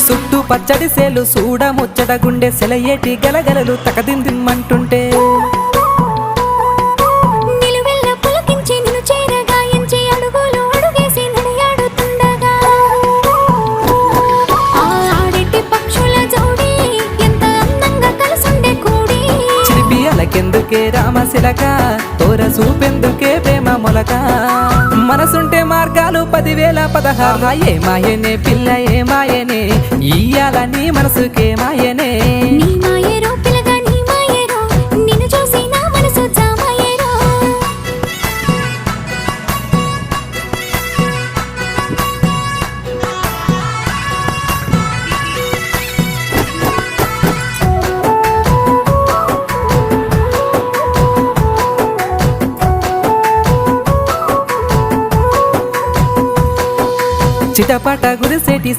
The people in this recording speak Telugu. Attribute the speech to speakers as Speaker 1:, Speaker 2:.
Speaker 1: చుట్టూ పచ్చడి సేలు చూడ ముచ్చట గుండె సెలయేటి గలగలలు తకదిందిమ్మంటుంటే కెందుకే రామశిలక తోర చూపెందుకే ప్రేమ మొలక మనసుంటే మార్గాలు 10,016 ఏ మాయనే పిల్ల ఏ మాయనే ఇయ్యాల నీ మనసుకే మాయనే
Speaker 2: నీ మాయేరో పిల్లగా నీ మాయేరో నిన్ను చూసి నా మనసు జామాయేరో
Speaker 1: చిటపట గురిసేటి